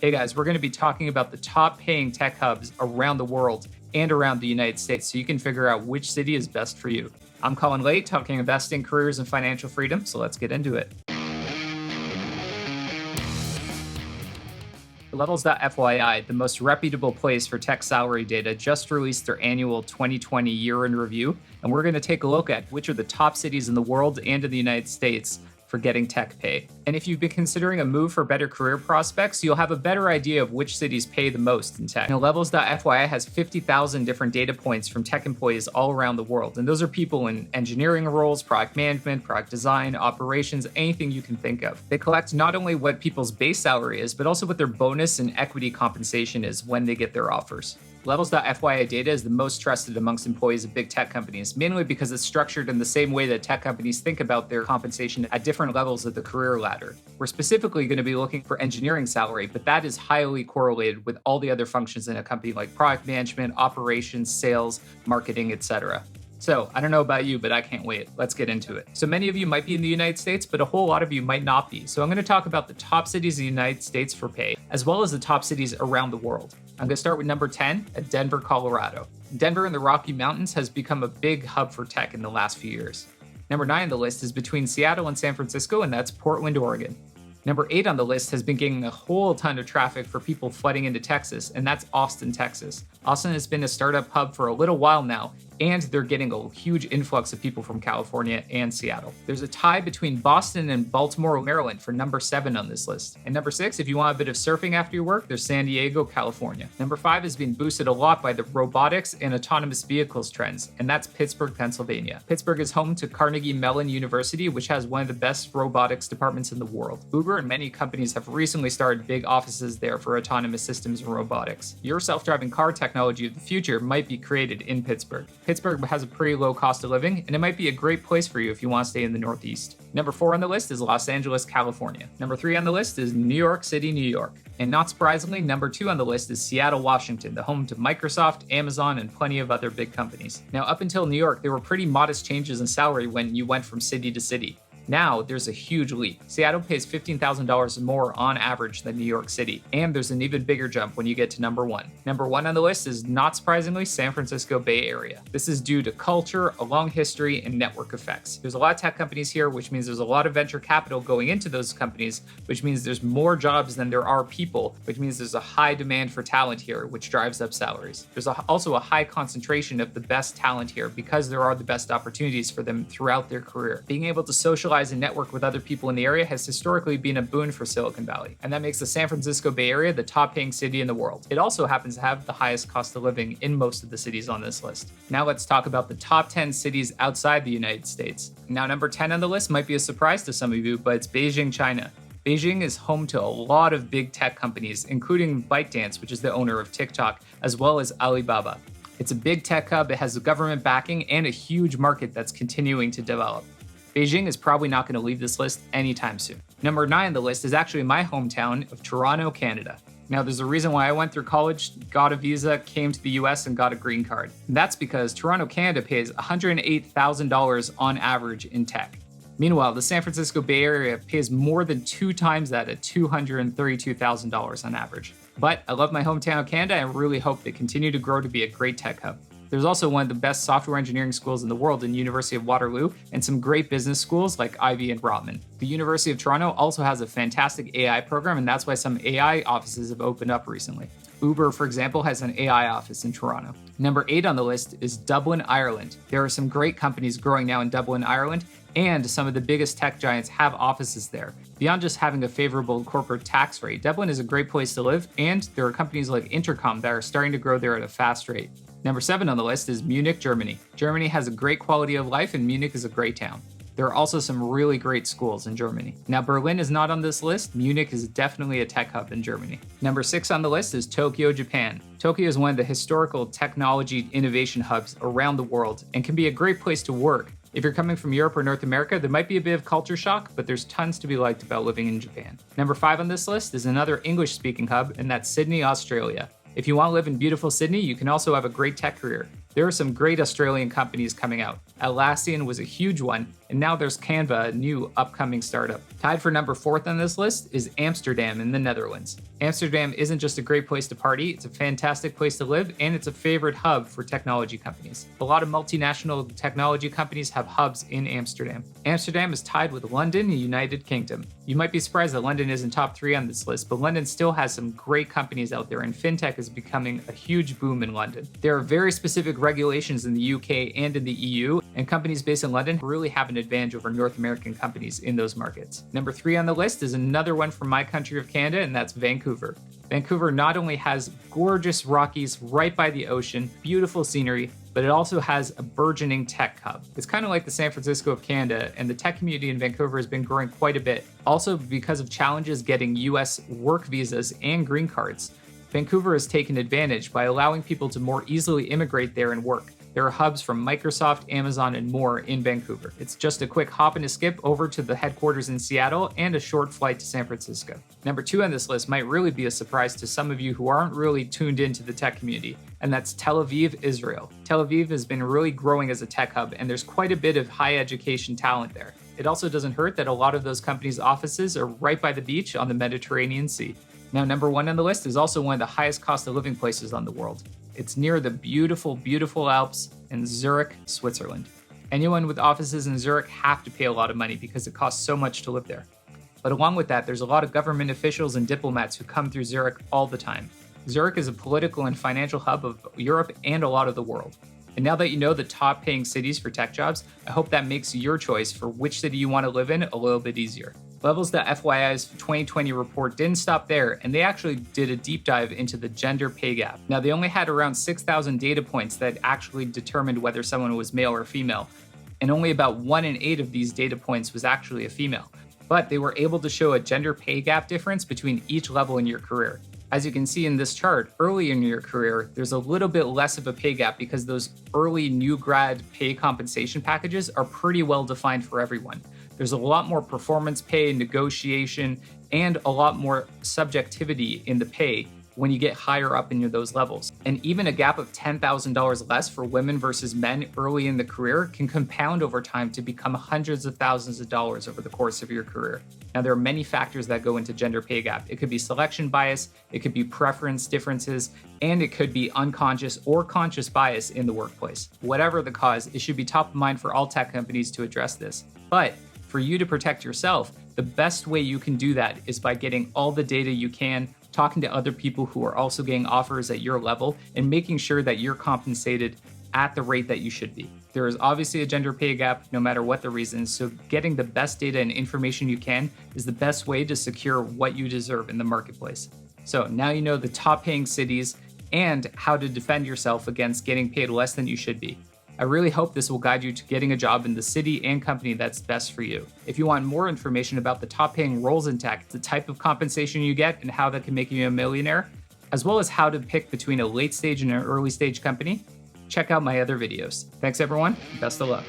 Hey guys, we're going to be talking about the top paying tech hubs around the world and around the United States so you can figure out which city is best for you. I'm Colin Late, talking investing, careers, and financial freedom, so let's get into it. Levels.fyi, the most reputable place for tech salary data, just released their annual 2020 year in review, and we're going to take a look at which are the top cities in the world and in the United States for getting tech pay. And if you've been considering a move for better career prospects, you'll have a better idea of which cities pay the most in tech. Now, Levels.fyi has 50,000 different data points from tech employees all around the world. And those are people in engineering roles, product management, product design, operations, anything you can think of. They collect not only what people's base salary is, but also what their bonus and equity compensation is when they get their offers. Levels.fyi data is the most trusted amongst employees of big tech companies, mainly because it's structured in the same way that tech companies think about their compensation at different levels of the career ladder. We're specifically going to be looking for engineering salary, but that is highly correlated with all the other functions in a company like product management, operations, sales, marketing, etc. So, I don't know about you, but I can't wait. Let's get into it. So many of you might be in the United States, but a whole lot of you might not be. So I'm going to talk about the top cities in the United States for pay, as well as the top cities around the world. I'm going to start with number 10 at Denver, Colorado. Denver in the Rocky Mountains has become a big hub for tech in the last few years. Number 9 on the list is between Seattle and San Francisco, and that's Portland, Oregon. Number 8 on the list has been getting a whole ton of traffic for people flooding into Texas, and that's Austin, Texas. Austin has been a startup hub for a little while now, and they're getting a huge influx of people from California and Seattle. There's a tie between Boston and Baltimore, Maryland for number 7 on this list. And number 6, if you want a bit of surfing after your work, there's San Diego, California. Number 5 has been boosted a lot by the robotics and autonomous vehicles trends, and that's Pittsburgh, Pennsylvania. Pittsburgh is home to Carnegie Mellon University, which has one of the best robotics departments in the world. Uber and many companies have recently started big offices there for autonomous systems and robotics. Your self-driving car technology of the future might be created in Pittsburgh. Pittsburgh has a pretty low cost of living, and it might be a great place for you if you want to stay in the Northeast. Number 4 on the list is Los Angeles, California. Number 3 on the list is New York City, New York. And not surprisingly, number 2 on the list is Seattle, Washington, the home to Microsoft, Amazon, and plenty of other big companies. Now, up until New York, there were pretty modest changes in salary when you went from city to city. Now, there's a huge leap. Seattle pays $15,000 more on average than New York City, and there's an even bigger jump when you get to number 1. Number 1 on the list is, not surprisingly, San Francisco Bay Area. This is due to culture, a long history, and network effects. There's a lot of tech companies here, which means there's a lot of venture capital going into those companies, which means there's more jobs than there are people, which means there's a high demand for talent here, which drives up salaries. There's also a high concentration of the best talent here because there are the best opportunities for them throughout their career. Being able to socialize and network with other people in the area has historically been a boon for Silicon Valley, and that makes the San Francisco Bay Area the top paying city in the world. It also happens to have the highest cost of living in most of the cities on this list. Now let's talk about the top 10 cities outside the United States. Now, number 10 on the list might be a surprise to some of you, but it's Beijing, China. Beijing is home to a lot of big tech companies, including ByteDance, which is the owner of TikTok, as well as Alibaba. It's a big tech hub, it has government backing, and a huge market that's continuing to develop. Beijing is probably not going to leave this list anytime soon. Number 9 on the list is actually my hometown of Toronto, Canada. Now, there's a reason why I went through college, got a visa, came to the US, and got a green card. And that's because Toronto, Canada pays $108,000 on average in tech. Meanwhile, the San Francisco Bay Area pays more than 2 times that at $232,000 on average. But I love my hometown of Canada and really hope they continue to grow to be a great tech hub. There's also one of the best software engineering schools in the world in University of Waterloo, and some great business schools like Ivy and Rotman. The University of Toronto also has a fantastic AI program, and that's why some AI offices have opened up recently. Uber, for example, has an AI office in Toronto. Number 8 on the list is Dublin, Ireland. There are some great companies growing now in Dublin, Ireland, and some of the biggest tech giants have offices there. Beyond just having a favorable corporate tax rate, Dublin is a great place to live, and there are companies like Intercom that are starting to grow there at a fast rate. Number 7 on the list is Munich, Germany. Germany has a great quality of life, and Munich is a great town. There are also some really great schools in Germany. Now, Berlin is not on this list. Munich is definitely a tech hub in Germany. Number 6 on the list is Tokyo, Japan. Tokyo is one of the historical technology innovation hubs around the world and can be a great place to work. If you're coming from Europe or North America, there might be a bit of culture shock, but there's tons to be liked about living in Japan. Number 5 on this list is another English-speaking hub, and that's Sydney, Australia. If you want to live in beautiful Sydney, you can also have a great tech career. There are some great Australian companies coming out. Atlassian was a huge one, And now there's Canva, a new upcoming startup. Tied for number 4th on this list is Amsterdam in the Netherlands. Amsterdam isn't just a great place to party, it's a fantastic place to live, and it's a favorite hub for technology companies. A lot of multinational technology companies have hubs in Amsterdam. Amsterdam is tied with London in the United Kingdom. You might be surprised that London isn't top 3 on this list, but London still has some great companies out there, and fintech is becoming a huge boom in London. There are very specific regulations in the UK and in the EU, and companies based in London really have an advantage over North American companies in those markets. Number 3 on the list is another one from my country of Canada, and that's Vancouver. Vancouver not only has gorgeous Rockies right by the ocean, beautiful scenery, but it also has a burgeoning tech hub. It's kind of like the San Francisco of Canada, and the tech community in Vancouver has been growing quite a bit. Also, because of challenges getting US work visas and green cards, Vancouver has taken advantage by allowing people to more easily immigrate there and work. There are hubs from Microsoft, Amazon, and more in Vancouver. It's just a quick hop and a skip over to the headquarters in Seattle and a short flight to San Francisco. Number 2 on this list might really be a surprise to some of you who aren't really tuned into the tech community, and that's Tel Aviv, Israel. Tel Aviv has been really growing as a tech hub, and there's quite a bit of high education talent there. It also doesn't hurt that a lot of those companies' offices are right by the beach on the Mediterranean Sea. Now, number 1 on the list is also one of the highest cost of living places on the world. It's near the beautiful, beautiful Alps in Zurich, Switzerland. Anyone with offices in Zurich have to pay a lot of money because it costs so much to live there. But along with that, there's a lot of government officials and diplomats who come through Zurich all the time. Zurich is a political and financial hub of Europe and a lot of the world. And now that you know the top paying cities for tech jobs, I hope that makes your choice for which city you want to live in a little bit easier. Levels.fyi's 2020 report didn't stop there, and they actually did a deep dive into the gender pay gap. Now, they only had around 6,000 data points that actually determined whether someone was male or female, and only about 1 in 8 of these data points was actually a female. But they were able to show a gender pay gap difference between each level in your career. As you can see in this chart, early in your career, there's a little bit less of a pay gap because those early new grad pay compensation packages are pretty well defined for everyone. There's a lot more performance pay, negotiation, and a lot more subjectivity in the pay when you get higher up in those levels. And even a gap of $10,000 less for women versus men early in the career can compound over time to become hundreds of thousands of dollars over the course of your career. Now, there are many factors that go into gender pay gap. It could be selection bias, it could be preference differences, and it could be unconscious or conscious bias in the workplace. Whatever the cause, it should be top of mind for all tech companies to address this. But for you to protect yourself, the best way you can do that is by getting all the data you can, talking to other people who are also getting offers at your level, and making sure that you're compensated at the rate that you should be. There is obviously a gender pay gap no matter what the reasons, so getting the best data and information you can is the best way to secure what you deserve in the marketplace. So now you know the top paying cities and how to defend yourself against getting paid less than you should be. I really hope this will guide you to getting a job in the city and company that's best for you. If you want more information about the top paying roles in tech, the type of compensation you get and how that can make you a millionaire, as well as how to pick between a late stage and an early stage company, check out my other videos. Thanks everyone, best of luck.